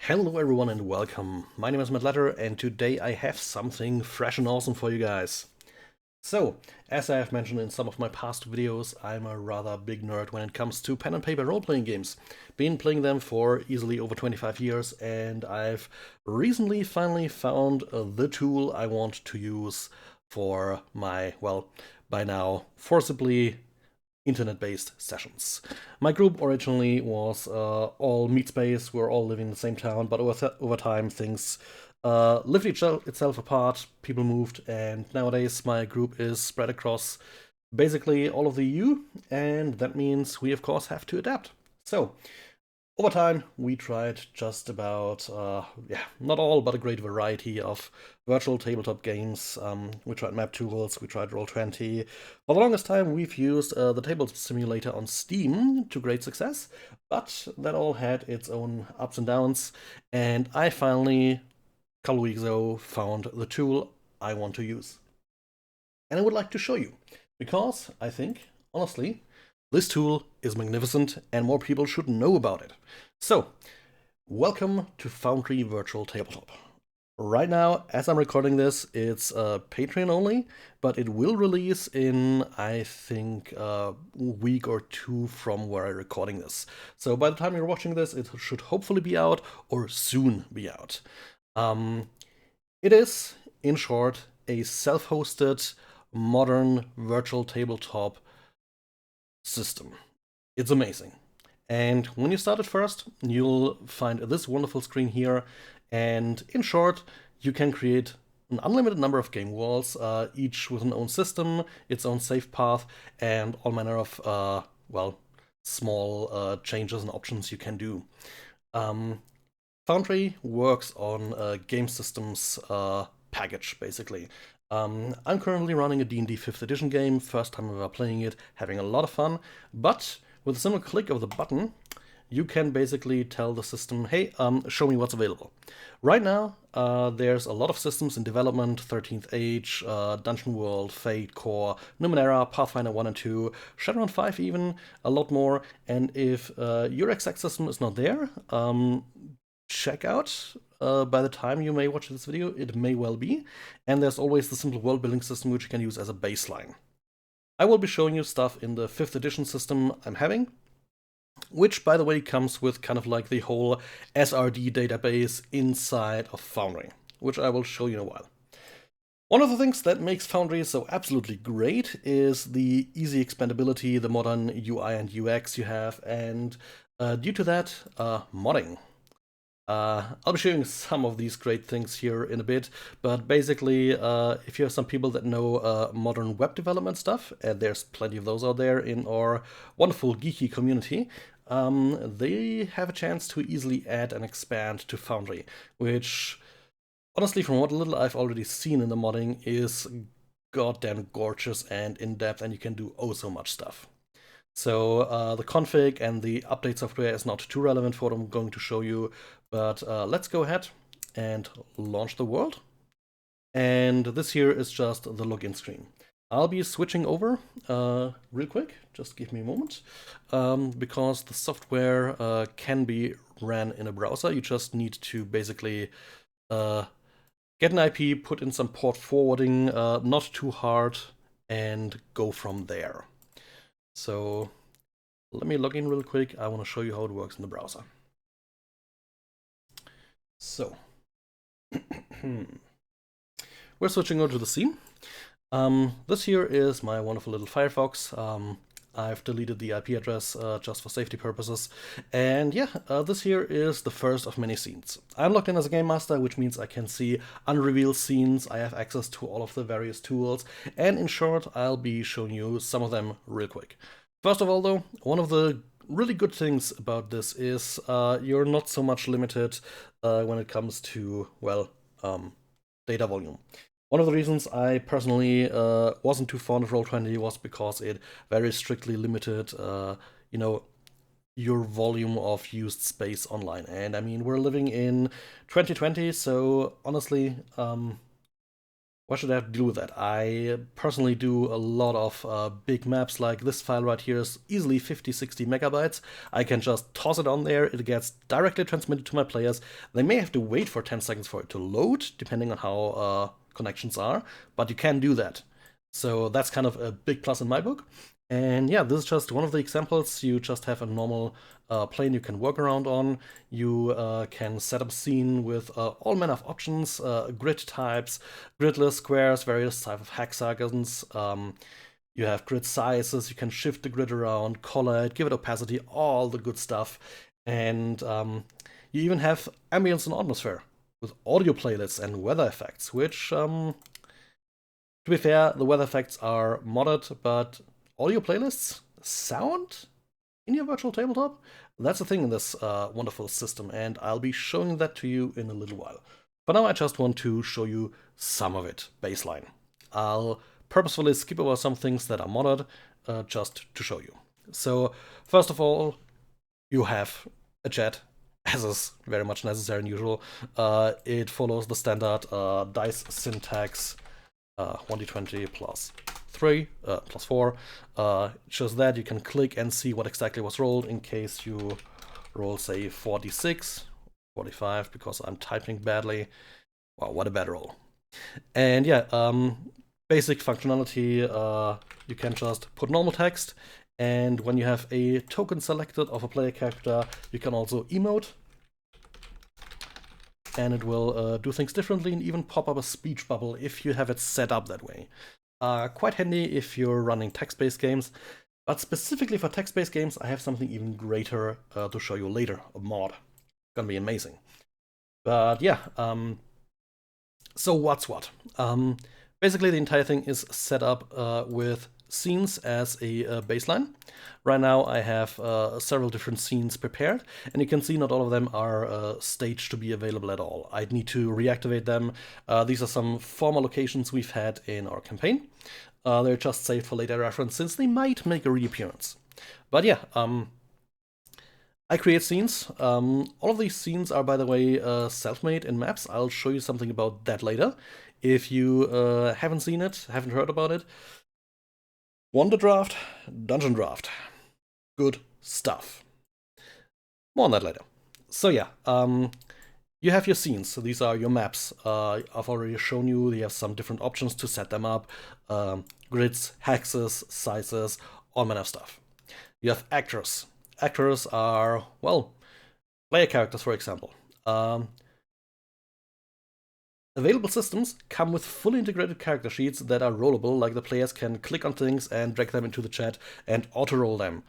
Hello everyone and welcome. My name is Matt Letter and today I have something fresh and awesome for you guys. So, as I have mentioned in some of my past videos, I'm a rather big nerd when it comes to pen and paper role-playing games. Been playing them for easily over 25 years and I've recently finally found the tool I want to use for my, well, by now forcibly internet-based sessions. My group originally was all meat space. We're all living in the same town, but over time things lived itself apart. People moved, and nowadays my group is spread across basically all of the EU, and that means we of course have to adapt. So over time, we tried just about, not all, but a great variety of virtual tabletop games. We tried map tools, we tried Roll20. For the longest time, we've used the table simulator on Steam to great success, but that all had its own ups and downs. And I finally, a couple weeks ago, found the tool I want to use. And I would like to show you, because I think, honestly, this tool is magnificent and more people should know about it. So, welcome to Foundry Virtual Tabletop. Right now, as I'm recording this, it's Patreon only, but it will release in, I think, a week or two from where I'm recording this. So by the time you're watching this, it should hopefully be out or soon be out. It is, in short, a self-hosted, modern virtual tabletop system. It's amazing. And when you start it first, you'll find this wonderful screen here. And in short, you can create an unlimited number of game walls, each with an own system, its own safe path, and all manner of, small changes and options you can do. Foundry works on a game systems package, basically. I'm currently running a D&D 5th edition game, first time ever playing it, having a lot of fun, but with a simple click of the button, you can basically tell the system, hey, show me what's available. Right now, there's a lot of systems in development: 13th Age, Dungeon World, Fate, Core, Numenera, Pathfinder 1 and 2, Shadowrun 5 even, a lot more, and if your exact system is not there, check out. By the time you may watch this video, it may well be. And there's always the simple world building system which you can use as a baseline. I will be showing you stuff in the 5th edition system I'm having, which, by the way, comes with kind of like the whole SRD database inside of Foundry, which I will show you in a while. One of the things that makes Foundry so absolutely great is the easy expandability, the modern UI and UX you have, and due to that, modding. I'll be showing some of these great things here in a bit, but basically, if you have some people that know modern web development stuff, and there's plenty of those out there in our wonderful geeky community, they have a chance to easily add and expand to Foundry, which, honestly, from what little I've already seen in the modding, is goddamn gorgeous and in-depth, and you can do oh so much stuff. So the config and the update software is not too relevant for what I'm going to show you, but let's go ahead and launch the world. And this here is just the login screen. I'll be switching over real quick, just give me a moment, because the software can be ran in a browser. You just need to basically get an IP, put in some port forwarding, not too hard, and go from there. So let me log in real quick. I want to show you how it works in the browser. So we're switching over to the scene. This here is my wonderful little Firefox. I've deleted the IP address just for safety purposes. And yeah, this here is the first of many scenes. I'm logged in as a game master, which means I can see unrevealed scenes. I have access to all of the various tools. And in short, I'll be showing you some of them real quick. First of all, though, one of the really good things about this is you're not so much limited when it comes to, well, data volume. One of the reasons I personally wasn't too fond of Roll20 was because it very strictly limited, your volume of used space online. And I mean, we're living in 2020, so honestly, Why should I have to deal with that? I personally do a lot of big maps, like this file right here is easily 50-60 megabytes. I can just toss it on there, it gets directly transmitted to my players. They may have to wait for 10 seconds for it to load, depending on how connections are, but you can do that. So that's kind of a big plus in my book. And yeah, this is just one of the examples. You just have a normal plane you can work around on. You can set up a scene with all manner of options, grid types, gridless squares, various type of hexagons. You have grid sizes, you can shift the grid around, color it, give it opacity, all the good stuff. And you even have ambience and atmosphere with audio playlists and weather effects, which, to be fair, the weather effects are modded, but audio playlists sound in your virtual tabletop? That's a thing in this wonderful system, and I'll be showing that to you in a little while. For now, I just want to show you some of it, baseline. I'll purposefully skip over some things that are modded, just to show you. So, first of all, you have a chat, as is very much necessary and usual. It follows the standard dice syntax, 1d20 plus 3, plus 4. Shows that you can click and see what exactly was rolled in case you roll, say, 4d6, 45, because I'm typing badly. Wow, what a bad roll. And yeah, basic functionality, you can just put normal text, and when you have a token selected of a player character, you can also emote, and it will do things differently and even pop up a speech bubble if you have it set up that way. Quite handy if you're running text-based games, but specifically for text-based games, I have something even greater to show you later, a mod. Gonna be amazing. But yeah, so what's what? Basically, the entire thing is set up with scenes as a baseline. Right now I have several different scenes prepared, and you can see not all of them are staged to be available at all. I'd need to reactivate them. These are some former locations we've had in our campaign. They're just saved for later reference since they might make a reappearance. But yeah, I create scenes. All of these scenes are, by the way, self-made in maps. I'll show you something about that later. If you haven't seen it, haven't heard about it, Wonder Draft, Dungeon Draft. Good stuff. More on that later. So yeah, you have your scenes. So these are your maps. I've already shown you. You have some different options to set them up. Grids, hexes, sizes, all manner of stuff. You have actors. Actors are, well, player characters, for example. Available systems come with fully integrated character sheets that are rollable, like the players can click on things and drag them into the chat and auto-roll them.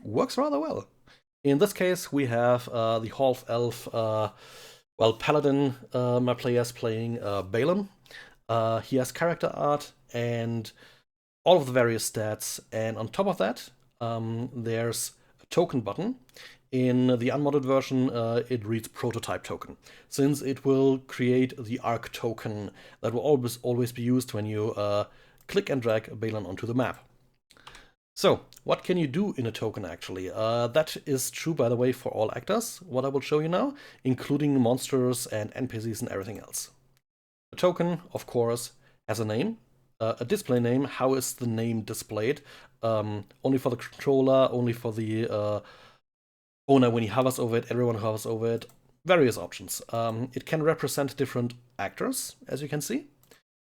Works rather well. In this case, we have the half-elf, well, paladin, my player's playing Balin. He has character art and all of the various stats, and on top of that, there's a token button. In the unmodded version, it reads prototype token, since it will create the arc token that will always be used when you click and drag Balin onto the map. So, what can you do in a token actually? That is true, by the way, for all actors, what I will show you now, including monsters and NPCs and everything else. A token, of course, has a name, a display name. How is the name displayed? Only for the controller, only for the owner when he hovers over it, everyone hovers over it, various options. It can represent different actors, as you can see.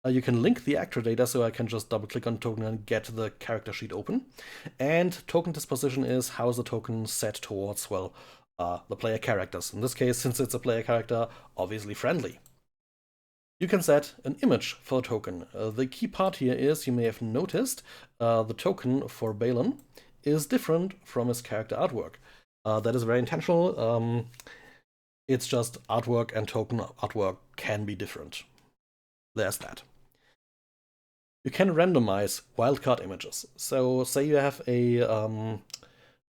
You can link the actor data, so I can just double click on token and get the character sheet open. And token disposition is how is the token set towards, well, the player characters. In this case, since it's a player character, obviously friendly. You can set an image for a token. The key part here is, you may have noticed, the token for Balin is different from his character artwork. That is very intentional. It's just artwork and token artwork can be different. There's that. You can randomize wildcard images. So say you have a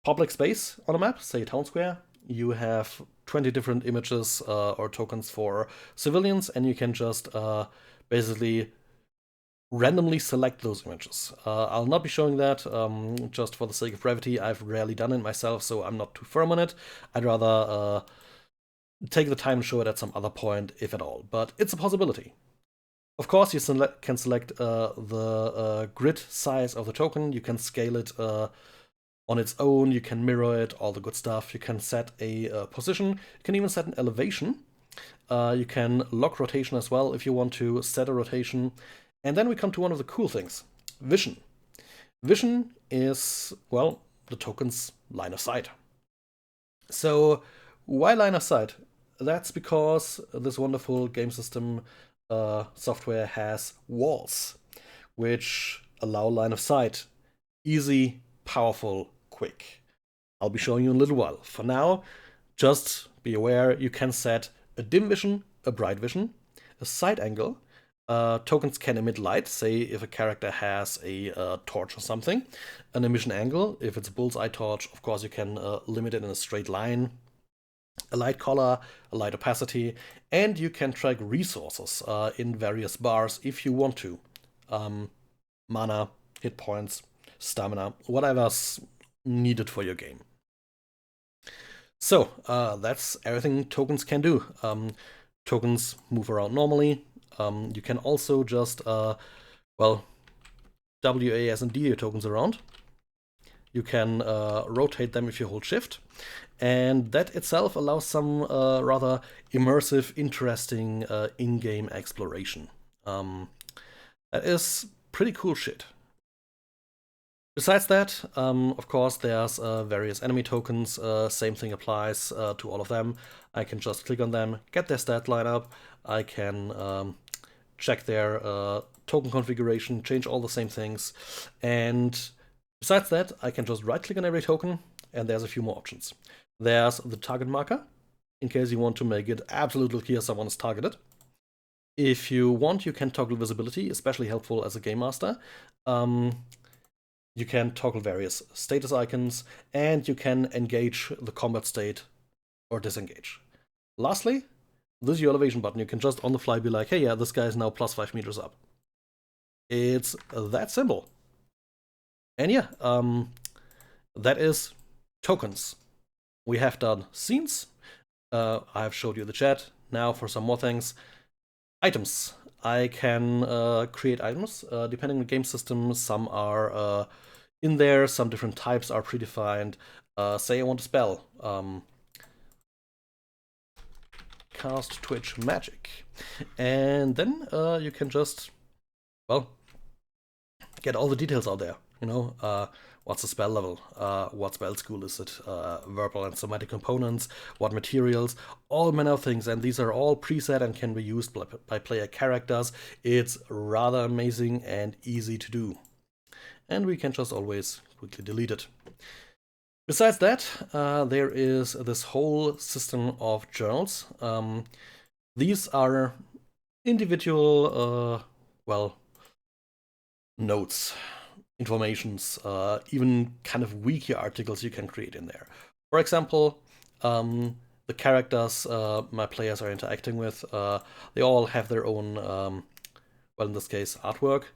public space on a map, say a town square. You have 20 different images or tokens for civilians, and you can just basically randomly select those images. I'll not be showing that, just for the sake of brevity. I've rarely done it myself, so I'm not too firm on it. I'd rather take the time to show it at some other point, if at all, but it's a possibility. Of course, you can select the grid size of the token. You can scale it on its own. You can mirror it, all the good stuff. You can set a position. You can even set an elevation. You can lock rotation as well if you want to set a rotation. And then we come to one of the cool things, vision. Vision is, well, the token's line of sight. So why line of sight? That's because this wonderful game system software has walls, which allow line of sight. Easy, powerful, quick. I'll be showing you in a little while. For now, just be aware you can set a dim vision, a bright vision, a side angle. Tokens can emit light, say if a character has a torch or something. An emission angle, if it's a bullseye torch, of course you can limit it in a straight line. A light color, a light opacity, and you can track resources in various bars if you want to. Mana, hit points, stamina, whatever's needed for your game. So that's everything tokens can do. Tokens move around normally. You can also just, well, WAS and DA tokens around. You can rotate them if you hold shift. And that itself allows some rather immersive, interesting in-game exploration. That is pretty cool shit. Besides that, of course, there's various enemy tokens. Same thing applies to all of them. I can just click on them, get their stat lineup. I can check their token configuration, change all the same things. And besides that, I can just right-click on every token, and there's a few more options. There's the target marker, in case you want to make it absolutely clear someone is targeted. If you want, you can toggle visibility, especially helpful as a game master. You can toggle various status icons, and you can engage the combat state or disengage. Lastly, this is your elevation button. You can just on the fly be like, hey, yeah, this guy is now plus 5 meters up. It's that simple. And yeah, that is tokens. We have done scenes. I've showed you the chat. Now for some more things. Items. I can create items depending on the game system. Some are in there, some different types are predefined. Say I want a spell. Cast Twitch Magic. And then you can just, well, get all the details out there. You know, what's the spell level? What spell school is it? Verbal and somatic components? What materials? All manner of things, and these are all preset and can be used by player characters. It's rather amazing and easy to do. And we can just always quickly delete it. Besides that, there is this whole system of journals. These are individual, well, notes, informations, even kind of wiki articles you can create in there. For example, the characters my players are interacting with, they all have their own, well, in this case, artwork.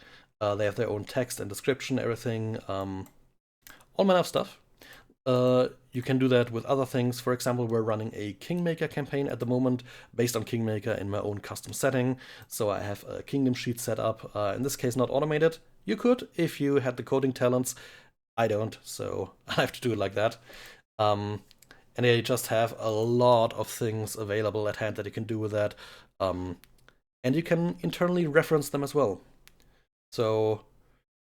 They have their own text and description, everything, all manner of stuff. You can do that with other things. For example, we're running a Kingmaker campaign at the moment based on Kingmaker in my own custom setting. So I have a kingdom sheet set up, in this case not automated. You could if you had the coding talents. I don't, so I have to do it like that. And I just have a lot of things available at hand that you can do with that. And you can internally reference them as well. So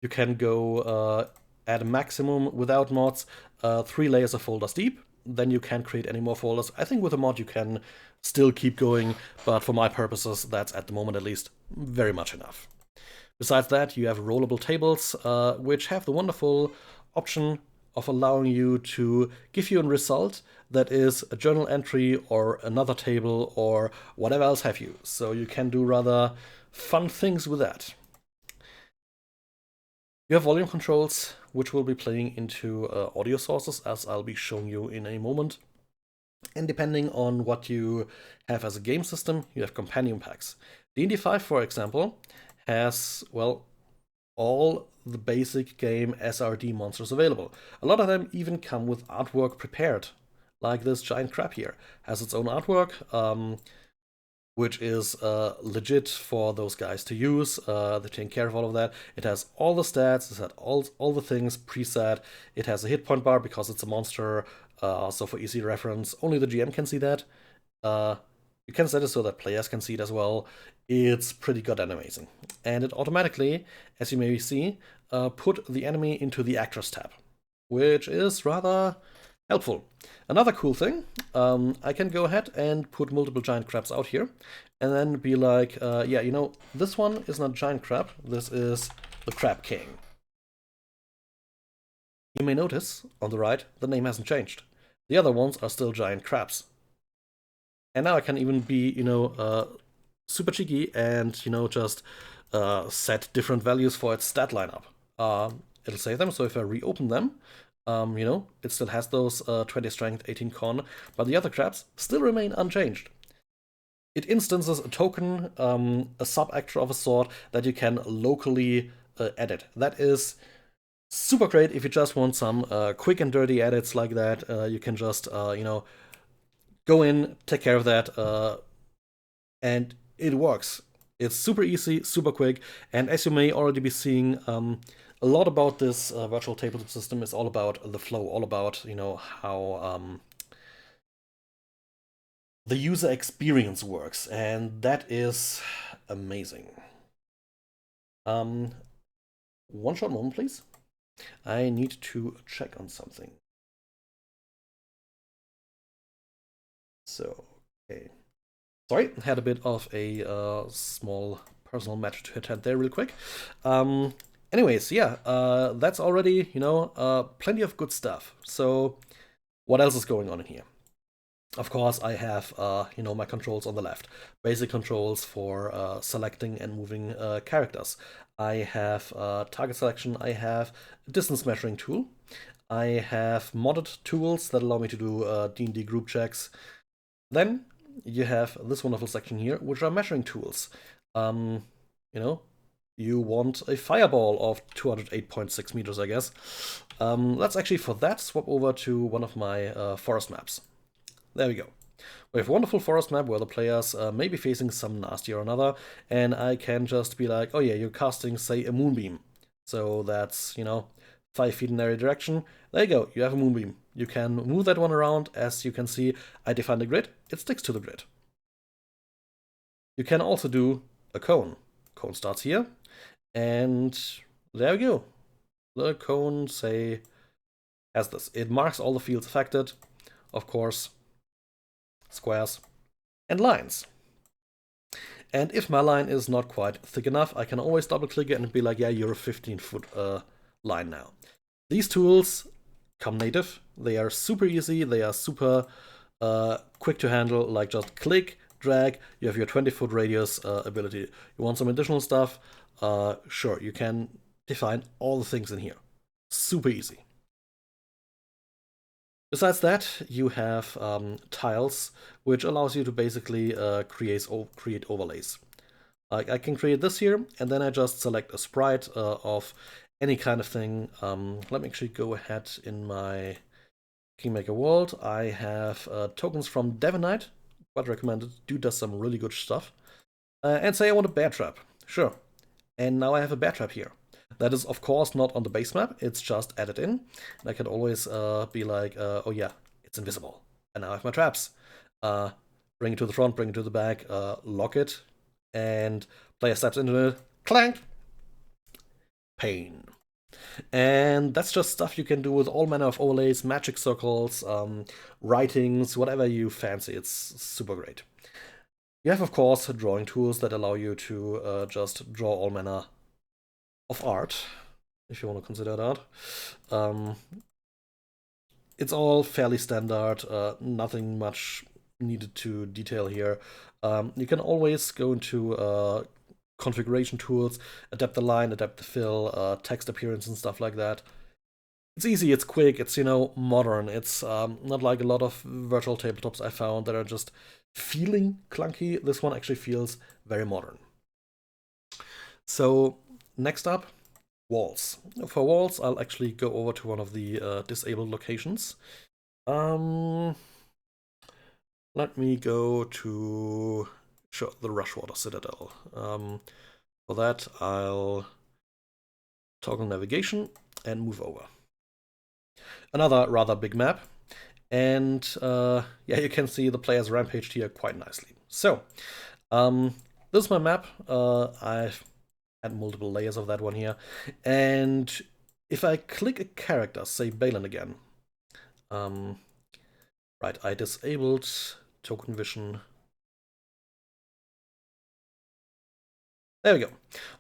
you can go at a maximum without mods, 3 layers of folders deep. Then you can't create any more folders. I think with a mod you can still keep going, but for my purposes, that's at the moment at least very much enough. Besides that, you have rollable tables, which have the wonderful option of allowing you to give you a result that is a journal entry or another table or whatever else have you. So you can do rather fun things with that. You have volume controls, which will be playing into audio sources, as I'll be showing you in a moment. And depending on what you have as a game system, you have companion packs. D&D 5, for example, has, well, all the basic game SRD monsters available. A lot of them even come with artwork prepared, like this giant crab here. Has its own artwork. which is legit for those guys to use. They're taking care of all of that. It has all the stats, it has all the things preset. It has a hit point bar because it's a monster, so for easy reference, only the GM can see that. You can set it so that players can see it as well. It's pretty goddamn amazing. And it automatically, as you maybe see, put the enemy into the Actors tab, which is rather helpful. Another cool thing, I can go ahead and put multiple giant crabs out here, and then be like, yeah, you know, this one is not giant crab, this is the Crab King. You may notice, on the right, the name hasn't changed. The other ones are still giant crabs. And now I can even be, you know, super cheeky and, you know, just set different values for its stat lineup. It'll save them, so if I reopen them, you know, it still has those 20 strength, 18 con, but the other crabs still remain unchanged. It instances a token, a sub-actor of a sort that you can locally edit. That is super great if you just want some quick and dirty edits like that. You can just, you know, go in, take care of that, and it works. It's super easy, super quick, and as you may already be seeing, a lot about this virtual tabletop system is all about the flow, all about, you know, how the user experience works, and that is amazing. One short moment, please. I need to check on something. So, okay. Sorry, had a bit of a small personal matter to attend there real quick. Anyways, yeah, that's already, you know, plenty of good stuff. So what else is going on in here? Of course, I have, you know, my controls on the left. Basic controls for selecting and moving characters. I have target selection, I have a distance measuring tool. I have modded tools that allow me to do D&D group checks. Then you have this wonderful section here, which are measuring tools. You know, you want a fireball of 208.6 meters, I guess. Let's actually, for that, swap over to one of my forest maps. There we go. We have a wonderful forest map where the players may be facing some nasty or another, and I can just be like, oh yeah, you're casting, say, a moonbeam. So that's, you know, 5 feet in every direction. There you go, you have a moonbeam. You can move that one around. As you can see, I define the grid, it sticks to the grid. You can also do a cone. Cone starts here, and there we go. The cone, say, has this. It marks all the fields affected, of course, squares, and lines. And if my line is not quite thick enough, I can always double click it and be like, yeah, you're a 15-foot line now. These tools come native. They are super easy. They are super quick to handle. Like just click, drag, you have your 20-foot radius ability. You want some additional stuff? Sure, you can define all the things in here. Super easy. Besides that, you have tiles, which allows you to basically create overlays. I can create this here, and then I just select a sprite of any kind of thing. Let me actually go ahead in my Kingmaker world. I have tokens from Devanite, quite recommended. Dude does some really good stuff. And say I want a bear trap. Sure. And now I have a bear trap here. That is, of course, not on the base map. It's just added in. And I can always be like, oh yeah, it's invisible. And now I have my traps. Bring it to the front, bring it to the back, lock it, and player steps into it. Clank! Pain. And that's just stuff you can do with all manner of overlays, magic circles, writings, whatever you fancy. It's super great. You have, of course, drawing tools that allow you to just draw all manner of art, if you want to consider that. It's all fairly standard, nothing much needed to detail here. You can always go into configuration tools, adapt the line, adapt the fill, text appearance and stuff like that. It's easy, it's quick, it's, you know, modern. It's not like a lot of virtual tabletops I found that are just feeling clunky. This one actually feels very modern. So next up, walls. For walls, I'll actually go over to one of the disabled locations. Let me go to Sure, the Rushwater Citadel. For that, I'll toggle navigation and move over. Another rather big map. And yeah, you can see the players rampaged here quite nicely. So, this is my map. I've had multiple layers of that one here. And if I click a character, say Balin again, right, I disabled token vision. There we go.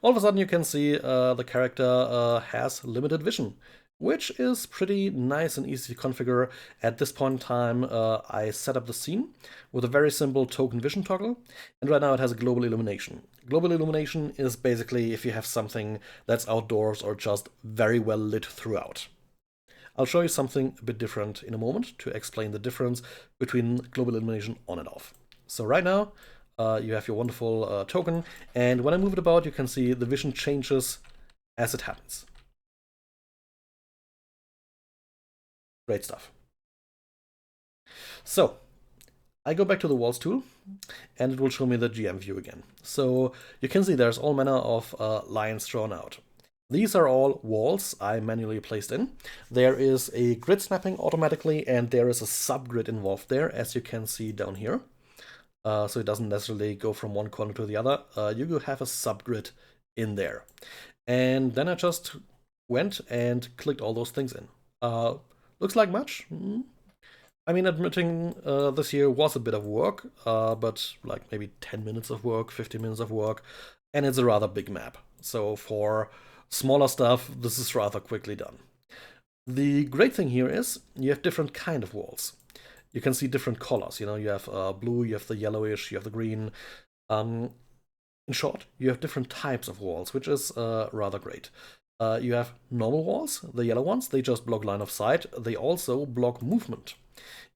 All of a sudden you can see the character has limited vision, which is pretty nice and easy to configure. At this point in time, I set up the scene with a very simple token vision toggle, and right now it has a global illumination. Global illumination is basically if you have something that's outdoors or just very well lit throughout. I'll show you something a bit different in a moment to explain the difference between global illumination on and off. So right now, you have your wonderful token, and when I move it about, you can see the vision changes as it happens. Great stuff. So, I go back to the walls tool, and it will show me the GM view again. So, you can see there's all manner of lines drawn out. These are all walls I manually placed in. There is a grid snapping automatically, and there is a subgrid involved there, as you can see down here. So it doesn't necessarily go from one corner to the other. You will have a subgrid in there. And then I just went and clicked all those things in. Looks like much. I mean, admitting this here was a bit of work, but like maybe 10 minutes of work, 15 minutes of work, and it's a rather big map. So for smaller stuff, this is rather quickly done. The great thing here is you have different kind of walls. You can see different colors. You know, you have blue, you have the yellowish, you have the green. In short, you have different types of walls, which is rather great. You have normal walls, the yellow ones, they just block line of sight. They also block movement.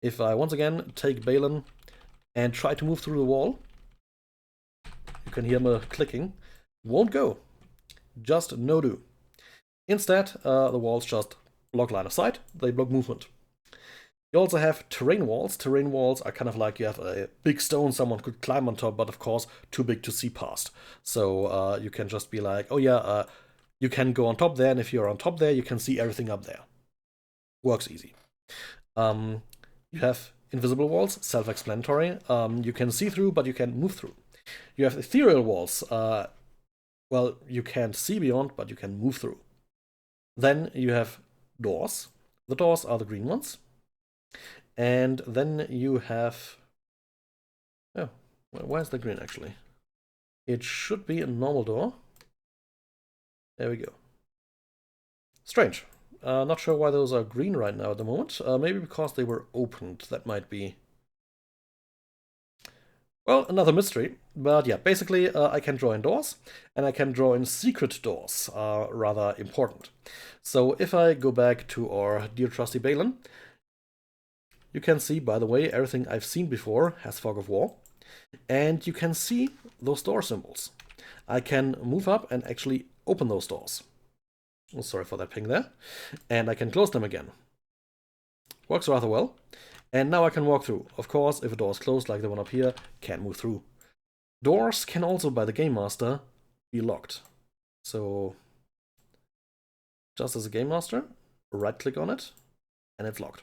If I once again take Balin and try to move through the wall, you can hear me clicking, won't go. Just no do. Instead, the walls just block line of sight, they block movement. You also have terrain walls. Terrain walls are kind of like you have a big stone someone could climb on top, but of course too big to see past. So you can just be like, oh yeah, you can go on top there, and if you're on top there, you can see everything up there. Works easy. You have invisible walls, self-explanatory. You can see through, but you can't move through. You have ethereal walls. Well, you can't see beyond, but you can move through. Then you have doors. The doors are the green ones. And then you have... Oh, where's the green actually? It should be a normal door. There we go. Strange. Not sure why those are green right now at the moment. Maybe because they were opened. That might be... Well, another mystery. But yeah, basically I can draw in doors, and I can draw in secret doors. Rather important. So if I go back to our dear trusty Balin, you can see, by the way, everything I've seen before has Fog of War. And you can see those door symbols. I can move up and actually open those doors. Oh, sorry for that ping there. And I can close them again. Works rather well. And now I can walk through. Of course, if a door is closed, like the one up here, can't move through. Doors can also, by the Game Master, be locked. So, just as a Game Master, right-click on it, and it's locked.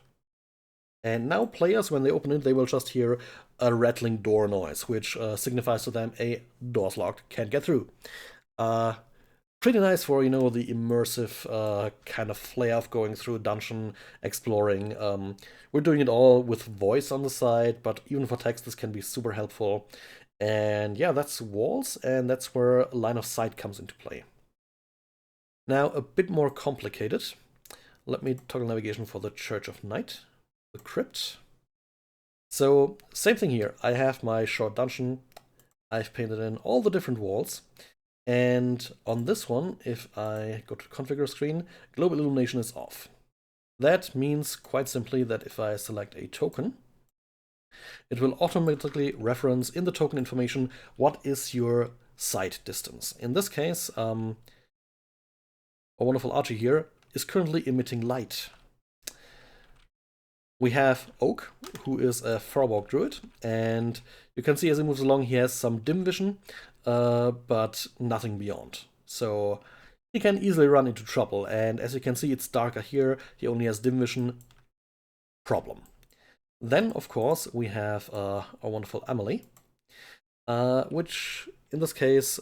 And now players, when they open it, they will just hear a rattling door noise, which signifies to them a door's locked, can't get through. Pretty nice for, you know, the immersive kind of flair of going through a dungeon, exploring. We're doing it all with voice on the side, but even for text this can be super helpful. And yeah, that's walls, and that's where line of sight comes into play. Now, a bit more complicated. Let me toggle navigation for the Church of Night. The crypt. So, same thing here. I have my short dungeon. I've painted in all the different walls. And on this one, if I go to configure screen, global illumination is off. That means quite simply that if I select a token, it will automatically reference in the token information what is your sight distance. In this case, our wonderful Archie here is currently emitting light. We have Oak, who is a Farborg druid, and you can see as he moves along he has some dim vision, but nothing beyond. So he can easily run into trouble, and as you can see it's darker here, he only has dim vision. Problem. Then, of course, we have our wonderful Emily, which in this case,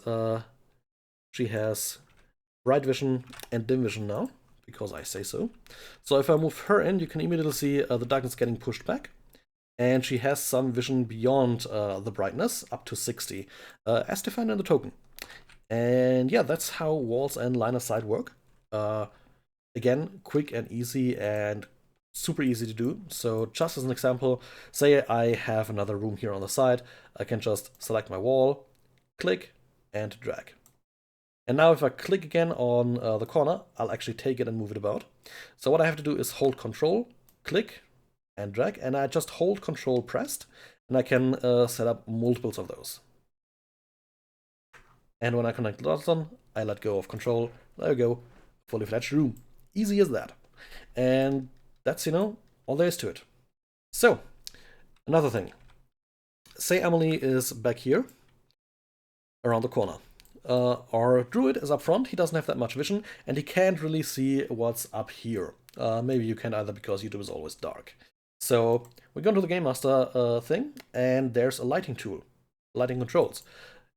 she has bright vision and dim vision now, because I say so. So if I move her in, you can immediately see the darkness getting pushed back, and she has some vision beyond the brightness, up to 60, as defined in the token. And yeah, that's how walls and line of sight work. Again, quick and easy and super easy to do. So just as an example, say I have another room here on the side, I can just select my wall, click, and drag. And now if I click again on the corner, I'll actually take it and move it about. So what I have to do is hold Control, click, and drag, and I just hold Control pressed, and I can set up multiples of those. And when I connect the dots on, I let go of Control, there we go, fully fledged room. Easy as that. And that's, all there is to it. So, another thing. Say Emily is back here, around the corner. Our druid is up front, he doesn't have that much vision, and he can't really see what's up here. Maybe you can't either because YouTube is always dark. So, we go into the Game Master thing, and there's a lighting tool, lighting controls.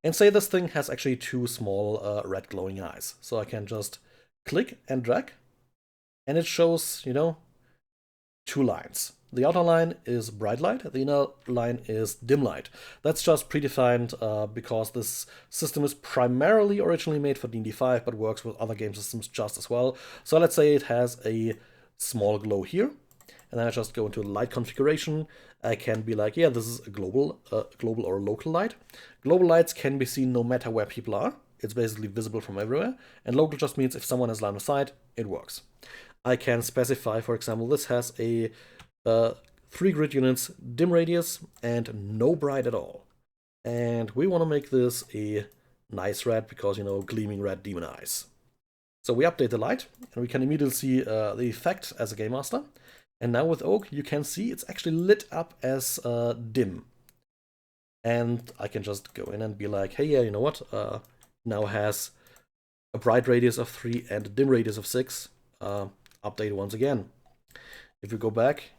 And say this thing has actually two small red glowing eyes. So I can just click and drag, and it shows, two lines. The outer line is bright light, the inner line is dim light. That's just predefined because this system is primarily originally made for D&D 5, but works with other game systems just as well. So let's say it has a small glow here, and then I just go into light configuration. I can be like, yeah, this is a global or local light. Global lights can be seen no matter where people are. It's basically visible from everywhere. And local just means if someone has line of sight, it works. I can specify, for example, this has a 3 grid units dim radius and no bright at all. And we want to make this a nice red because, gleaming red demon eyes. So we update the light, and we can immediately see the effect as a Game Master. And now with Oak, you can see it's actually lit up as dim. And I can just go in and be like, hey, yeah, you know what? Now has a bright radius of 3 and a dim radius of 6. Update once again. If we go back,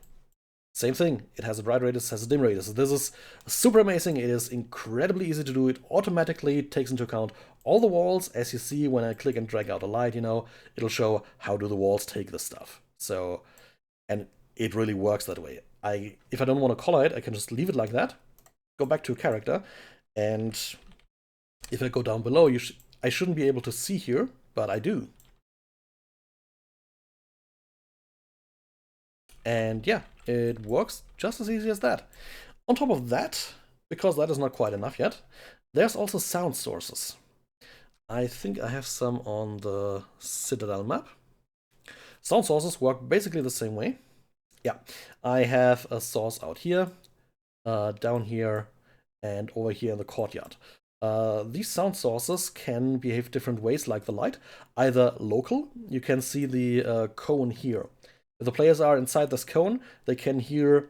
same thing. It has a bright radius, has a dim radius. This is super amazing. It is incredibly easy to do. It automatically takes into account all the walls. As you see, when I click and drag out a light, it'll show how do the walls take this stuff. So, and it really works that way. If I don't want to color it, I can just leave it like that, go back to a character, and if I go down below, I shouldn't be able to see here, but I do. And yeah, it works just as easy as that. On top of that, because that is not quite enough yet, there's also sound sources. I think I have some on the Citadel map. Sound sources work basically the same way. Yeah, I have a source out here, down here, and over here in the courtyard. These sound sources can behave different ways like the light. Either local, you can see the cone here. If the players are inside this cone, they can hear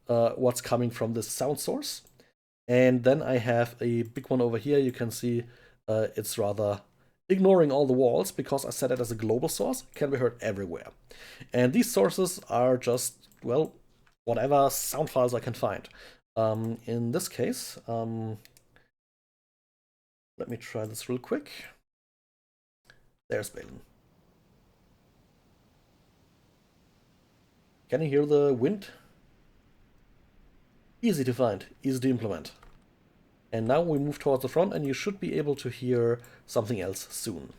what's coming from this sound source. And then I have a big one over here. You can see it's rather ignoring all the walls because I set it as a global source. It can be heard everywhere. And these sources are just, well, whatever sound files I can find. In this case, let me try this real quick. There's Balin. Can you hear the wind? Easy to find, easy to implement. And now we move towards the front, and you should be able to hear something else soon.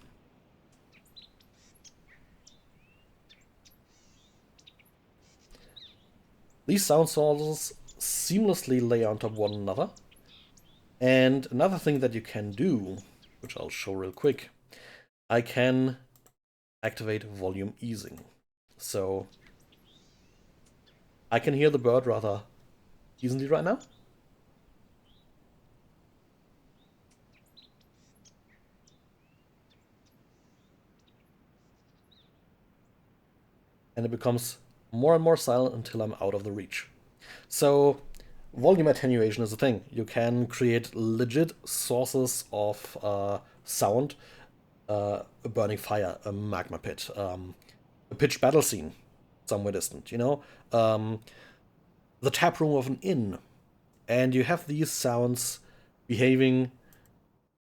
These sound sources seamlessly lay on top of one another. And another thing that you can do, which I'll show real quick, I can activate volume easing. So I can hear the bird rather easily right now. And it becomes more and more silent until I'm out of the reach. So volume attenuation is a thing. You can create legit sources of sound, a burning fire, a magma pit, a pitched battle scene somewhere distant, the tap room of an inn. And you have these sounds behaving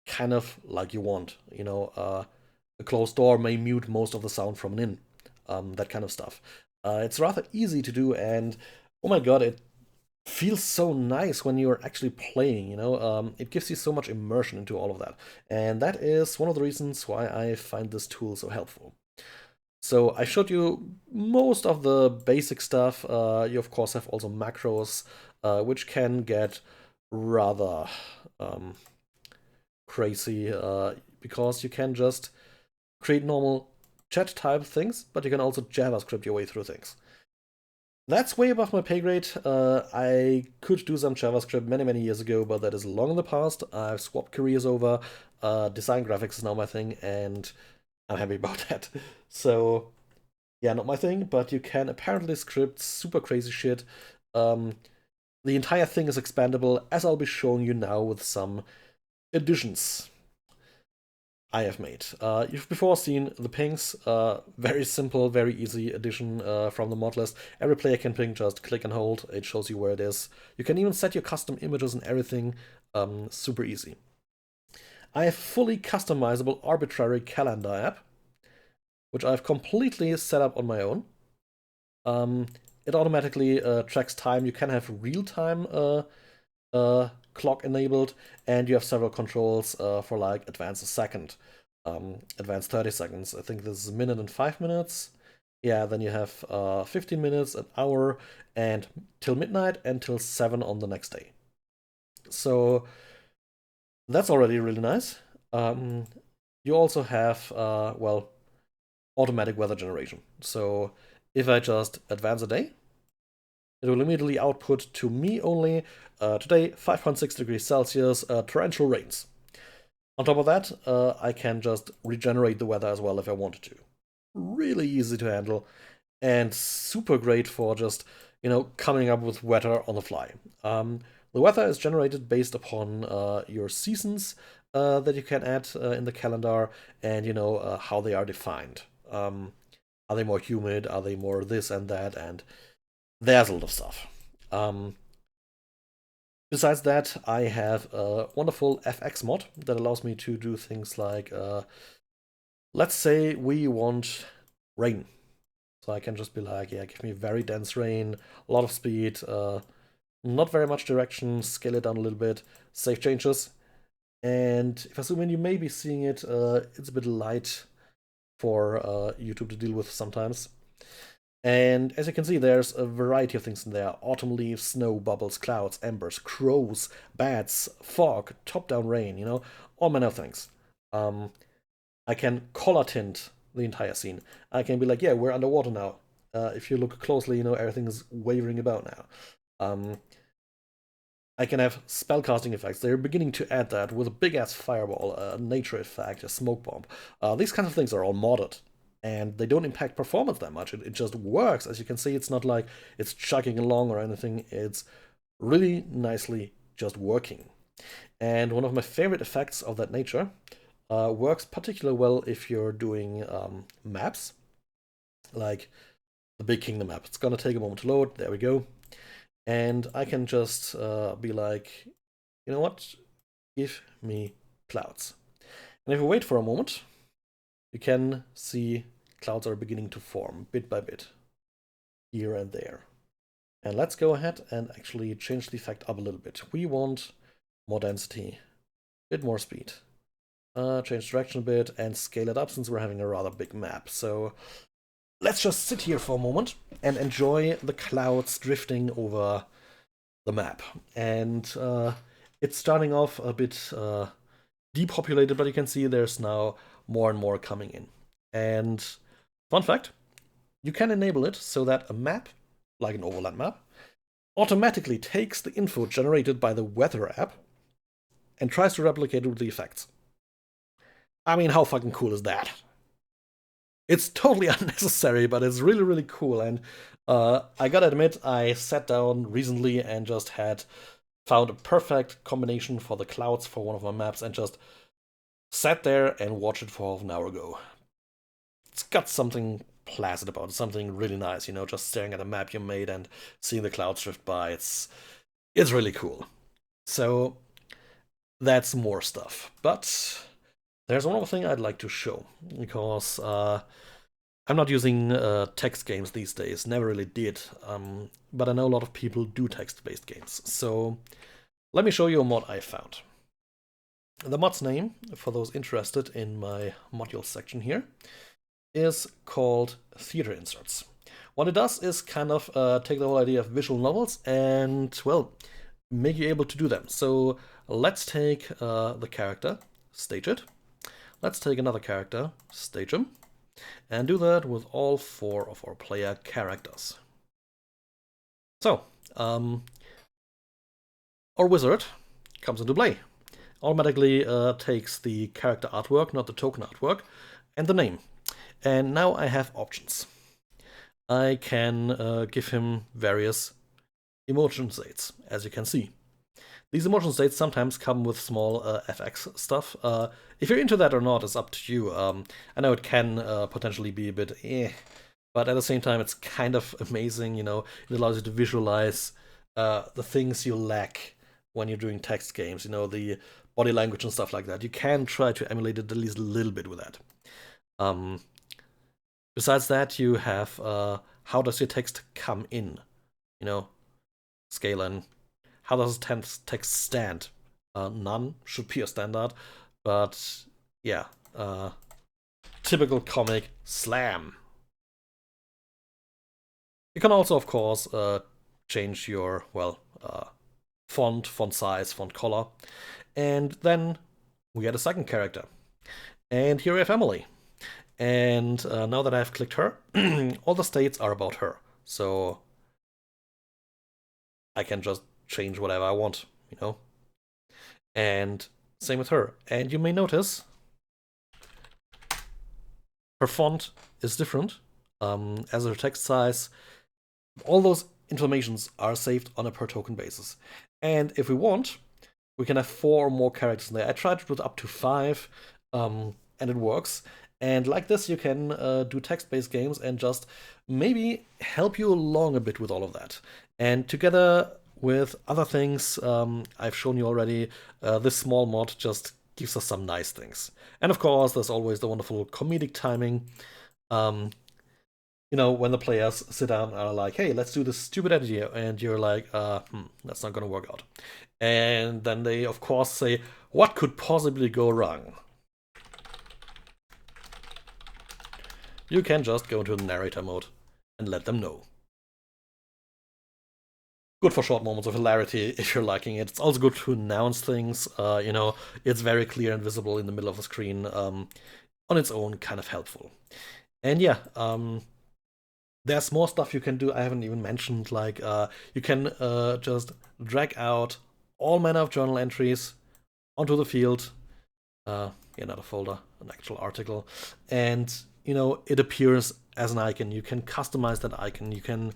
kind of like you want. A closed door may mute most of the sound from an inn, that kind of stuff. It's rather easy to do, and oh my god, it feels so nice when you're actually playing, it gives you so much immersion into all of that. And that is one of the reasons why I find this tool so helpful. So I showed you most of the basic stuff. You of course have also macros, which can get rather crazy, because you can just create normal chat type things, but you can also JavaScript your way through things. That's way above my pay grade. I could do some JavaScript many, many years ago, but that is long in the past. I've swapped careers over. Design graphics is now my thing, and I'm happy about that. So, yeah, not my thing, but you can apparently script super crazy shit. The entire thing is expandable, as I'll be showing you now with some additions I have made. You've before seen the pings, very simple, very easy addition from the mod list. Every player can ping, just click and hold, it shows you where it is. You can even set your custom images and everything, super easy. I have fully customizable arbitrary calendar app, which I've completely set up on my own. It automatically tracks time. You can have real-time clock enabled, and you have several controls for like advance a second, advance 30 seconds. I think this is a minute and 5 minutes. Yeah, then you have 15 minutes, an hour, and till midnight and till 7 on the next day. So that's already really nice. You also have, well, automatic weather generation. So if I just advance a day, it will immediately output to me only, today 5.6 degrees Celsius, torrential rains. On top of that, I can just regenerate the weather as well if I wanted to. Really easy to handle, and super great for just, coming up with weather on the fly. The weather is generated based upon your seasons that you can add in the calendar, and how they are defined. Are they more humid? Are they more this and that? And there's a lot of stuff. Besides that, I have a wonderful FX mod that allows me to do things like, let's say we want rain. So I can just be like, yeah, give me very dense rain, a lot of speed, not very much direction, scale it down a little bit, save changes. And if I zoom in, you may be seeing it, it's a bit light for YouTube to deal with sometimes. And as you can see, there's a variety of things in there. Autumn leaves, snow, bubbles, clouds, embers, crows, bats, fog, top-down rain, all manner of things. I can color tint the entire scene. I can be like, yeah, we're underwater now. If you look closely, everything is wavering about now. I can have spellcasting effects. They're beginning to add that with a big-ass fireball, a nature effect, a smoke bomb. These kinds of things are all modded, and they don't impact performance that much. It just works. As you can see, it's not like it's chugging along or anything. It's really nicely just working. And one of my favorite effects of that nature works particularly well if you're doing maps, like the Big Kingdom map. It's gonna take a moment to load. There we go. And I can just be like, you know what? Give me clouds. And if you wait for a moment, you can see clouds are beginning to form bit by bit, here and there. And let's go ahead and actually change the effect up a little bit. We want more density, a bit more speed. Change direction a bit and scale it up since we're having a rather big map. So let's just sit here for a moment and enjoy the clouds drifting over the map. And it's starting off a bit depopulated, but you can see there's now more and more coming in. And fun fact, you can enable it so that a map, like an overland map, automatically takes the info generated by the weather app and tries to replicate it with the effects. I mean, how fucking cool is that? It's totally unnecessary, but it's really, really cool. And I gotta admit, I sat down recently and just found a perfect combination for the clouds for one of my maps and just sat there and watched it for half an hour ago. It's got something placid about it, something really nice, you know, just staring at a map you made and seeing the clouds drift by. It's really cool. So that's more stuff. But there's one other thing I'd like to show, because I'm not using text games these days, never really did, but I know a lot of people do text-based games. So let me show you a mod I found. The mod's name, for those interested in my modules section here, is called Theater Inserts. What it does is kind of take the whole idea of visual novels and, well, make you able to do them. So let's take the character, stage it. Let's take another character, stage him, and do that with all 4 of our player characters. So, our wizard comes into play. Automatically takes the character artwork, not the token artwork, and the name. And now I have options. I can give him various emotion states, as you can see. These emotion states sometimes come with small FX stuff. If you're into that or not is up to you. I know it can potentially be a bit but at the same time it's kind of amazing, you know. It allows you to visualize the things you lack when you're doing text games, you know, the body language and stuff like that. You can try to emulate it at least a little bit with that. Besides that, you have how does your text come in, you know, scaling. How does text stand? None should be a standard, but yeah, typical comic slam. You can also, of course, change your, well, font size, font color, and then we get a second character. And here we have Emily. And now that I've clicked her, all the states are about her. So I can just change whatever I want, you know? And same with her. And you may notice her font is different, as her text size. All those informations are saved on a per token basis. And if we want, we can have 4 or more characters in there. I tried it with up to 5, and it works. And like this, you can do text-based games and just maybe help you along a bit with all of that. And together with other things I've shown you already, this small mod just gives us some nice things. And of course, there's always the wonderful comedic timing. You know, when the players sit down and are like, hey, let's do this stupid idea, and you're like, that's not gonna work out. And then they, of course, say, what could possibly go wrong? You can just go into the narrator mode and let them know. Good for short moments of hilarity if you're liking it. It's also good to announce things. You know, it's very clear and visible in the middle of the screen. On its own, kind of helpful. And yeah, there's more stuff you can do. I haven't even mentioned, like, you can just drag out all manner of journal entries onto the field. Yeah, not a folder, an actual article. And, you know, it appears as an icon. You can customize that icon. You can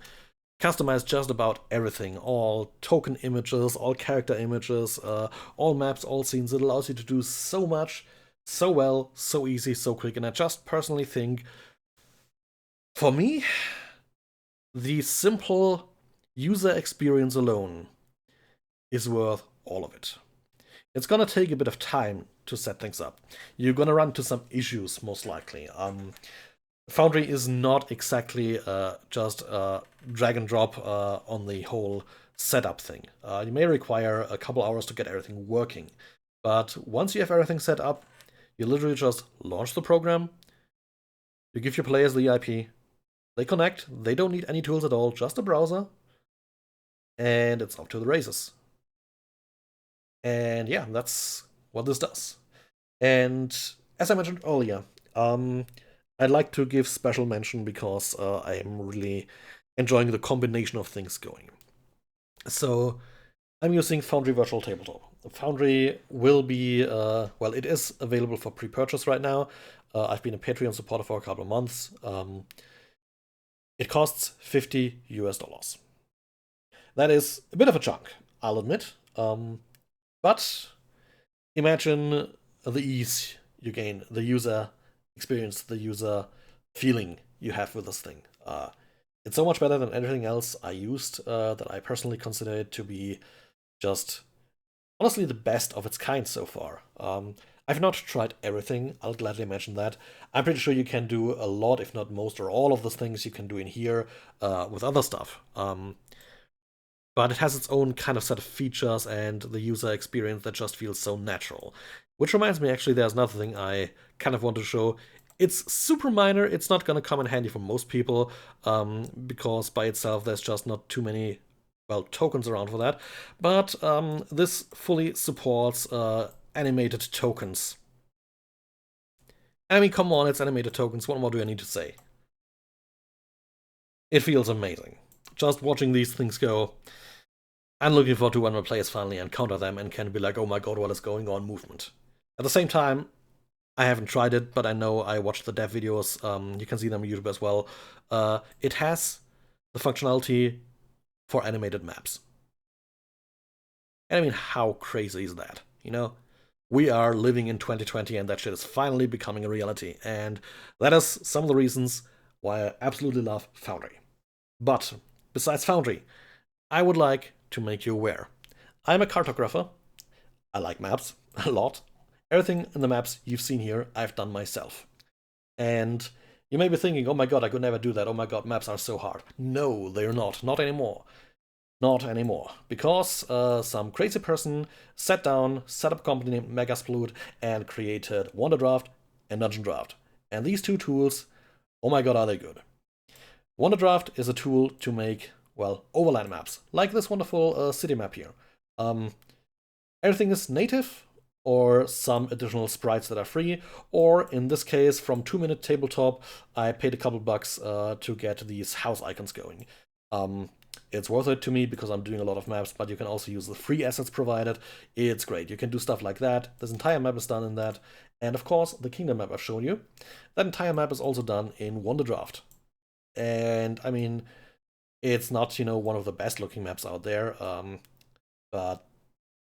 customize just about everything. All token images, all character images, all maps, all scenes. It allows you to do so much, so well, so easy, so quick. And I just personally think, for me, the simple user experience alone is worth all of it. It's gonna take a bit of time to set things up. You're gonna run into some issues, most likely. Foundry is not exactly just drag and drop on the whole setup thing. You may require a couple hours to get everything working. But once you have everything set up, you literally just launch the program, you give your players the IP, they connect, they don't need any tools at all, just a browser, and it's off to the races. And yeah, that's what this does. And as I mentioned earlier, I'd like to give special mention because I am really enjoying the combination of things going. So I'm using Foundry Virtual Tabletop. Foundry will be, well, it is available for pre-purchase right now. I've been a Patreon supporter for a couple of months. It costs $50 US. That is a bit of a chunk, I'll admit. But imagine the ease you gain, the user experience, the user feeling you have with this thing. It's so much better than anything else I used that I personally consider it to be just honestly the best of its kind so far. I've not tried everything, I'll gladly mention that. I'm pretty sure you can do a lot, if not most or all of the things you can do in here with other stuff. But it has its own kind of set of features and the user experience that just feels so natural. Which reminds me, actually, there's another thing I kind of want to show. It's super minor, it's not going to come in handy for most people, because by itself there's just not too many, well, tokens around for that. But this fully supports animated tokens. I mean, come on, it's animated tokens, what more do I need to say? It feels amazing. Just watching these things go. I'm looking forward to when my players finally encounter them and can be like, oh my god, what is going on movement. At the same time, I haven't tried it, but I know I watched the dev videos. You can see them on YouTube as well. It has the functionality for animated maps. And I mean, how crazy is that? You know? We are living in 2020 and that shit is finally becoming a reality. And that is some of the reasons why I absolutely love Foundry. But besides Foundry, I would like to make you aware. I'm a cartographer. I like maps a lot. Everything in the maps you've seen here, I've done myself. And you may be thinking, oh my god, I could never do that. Oh my god, maps are so hard. No, they're not. Not anymore. Not anymore. Because some crazy person sat down, set up a company named Megasplute, and created Wonder Draft and Dungeon Draft. And these two tools, oh my god, are they good. Wonder Draft is a tool to make, well, overland maps, like this wonderful city map here. Everything is native, or some additional sprites that are free, or in this case, from 2-minute tabletop, I paid a couple bucks to get these house icons going. It's worth it to me because I'm doing a lot of maps, but you can also use the free assets provided. It's great. You can do stuff like that. This entire map is done in that. And of course, the kingdom map I've shown you, that entire map is also done in Wonder Draft. And I mean, it's not, you know, one of the best looking maps out there, but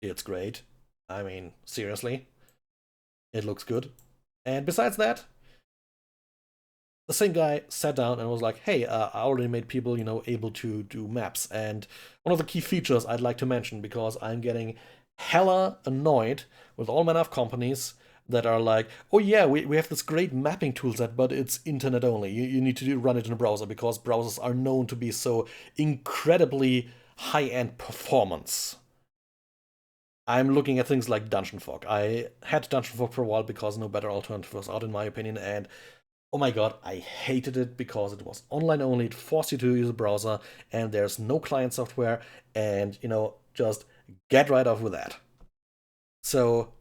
it's great. I mean, seriously, it looks good. And besides that, the same guy sat down and was like, hey, I already made people, you know, able to do maps. And one of the key features I'd like to mention, because I'm getting hella annoyed with all manner of companies that are like, oh yeah, we have this great mapping toolset, but it's internet only. You need to run it in a browser because browsers are known to be so incredibly high-end performance. I'm looking at things like Dungeon Fog. I had Dungeon Fog for a while because no better alternative was out in my opinion, and oh my god, I hated it because it was online only, it forced you to use a browser, and there's no client software, and, you know, just get right off with that. So,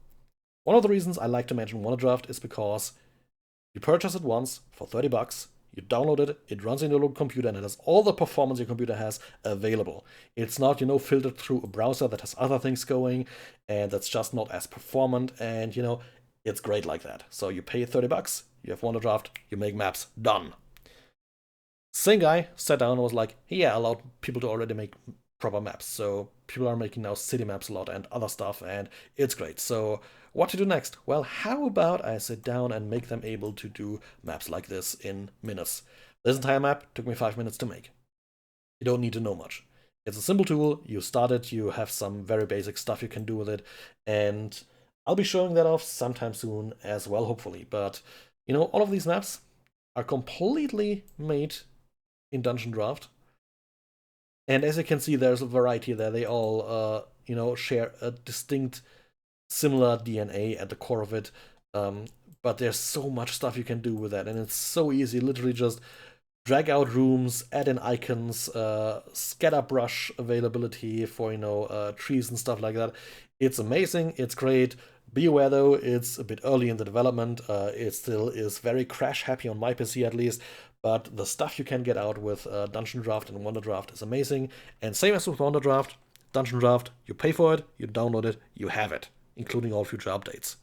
one of the reasons I like to mention WonderDraft is because you purchase it once for 30 bucks, you download it, it runs in your local computer, and it has all the performance your computer has available. It's not, you know, filtered through a browser that has other things going, and that's just not as performant, and, you know, it's great like that. So you pay 30 bucks, you have WonderDraft, you make maps, done. Same guy sat down and was like, hey, yeah, I allowed people to already make proper maps. So people are making now city maps a lot and other stuff, and it's great. So what to do next? Well, how about I sit down and make them able to do maps like this in minutes? This entire map took me 5 minutes to make. You don't need to know much. It's a simple tool, you start it, you have some very basic stuff you can do with it, and I'll be showing that off sometime soon as well, hopefully. But, you know, all of these maps are completely made in Dungeon Draft. And as you can see, there's a variety there. They all, you know, share a distinct, similar DNA at the core of it. But there's so much stuff you can do with that. And it's so easy, literally just drag out rooms, add in icons, scatter brush availability for, you know, trees and stuff like that. It's amazing, it's great. Be aware though, it's a bit early in the development. It still is very crash happy on my PC at least, but the stuff you can get out with Dungeon Draft and Wonder Draft is amazing. And same as with Wonder Draft, Dungeon Draft, you pay for it, you download it, you have it, including all future updates.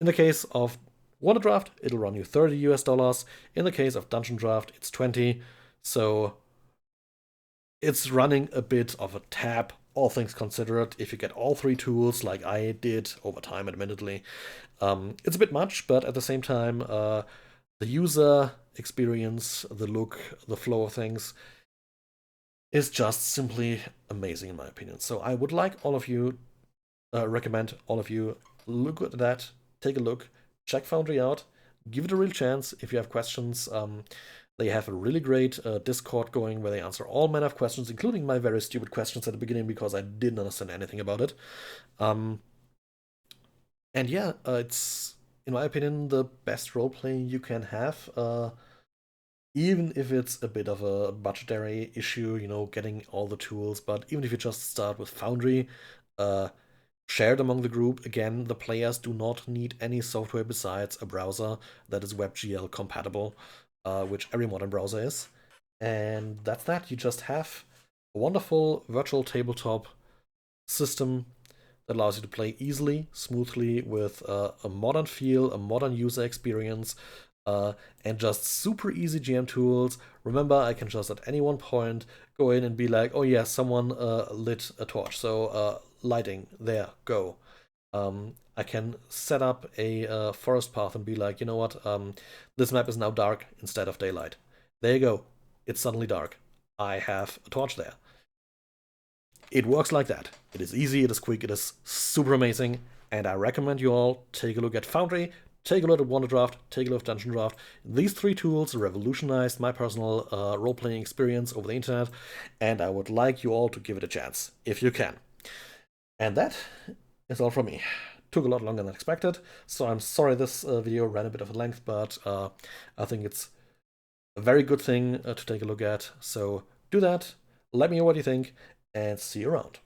In the case of Wonder Draft, it'll run you $30 US. In the case of Dungeon Draft, it's 20. So it's running a bit of a tab, all things considered. If you get all three tools, like I did over time, admittedly, it's a bit much, but at the same time, the user experience, the look, the flow of things is just simply amazing in my opinion. So I would like all of you, recommend all of you look at that, take a look, check Foundry out, give it a real chance. If you have questions, they have a really great Discord going where they answer all manner of questions, including my very stupid questions at the beginning because I didn't understand anything about it. And yeah, it's, in my opinion, the best roleplay you can have. Even if it's a bit of a budgetary issue, you know, getting all the tools, but even if you just start with Foundry, shared among the group, again, the players do not need any software besides a browser that is WebGL compatible, which every modern browser is. And that's that. You just have a wonderful virtual tabletop system that allows you to play easily, smoothly, with a modern feel, a modern user experience, and just super easy GM tools. Remember, I can just at any one point go in and be like, oh yeah, someone lit a torch, so lighting, there, go. I can set up a forest path and be like, you know what, this map is now dark instead of daylight. There you go, it's suddenly dark. I have a torch there. It works like that. It is easy, it is quick, it is super amazing, and I recommend you all take a look at Foundry, take a look at Wonder Draft, take a look at Dungeon Draft. These three tools revolutionized my personal role-playing experience over the internet, and I would like you all to give it a chance, if you can. And that is all from me. Took a lot longer than expected, so I'm sorry this video ran a bit of a length, but I think it's a very good thing to take a look at. So do that, let me know what you think, and see you around.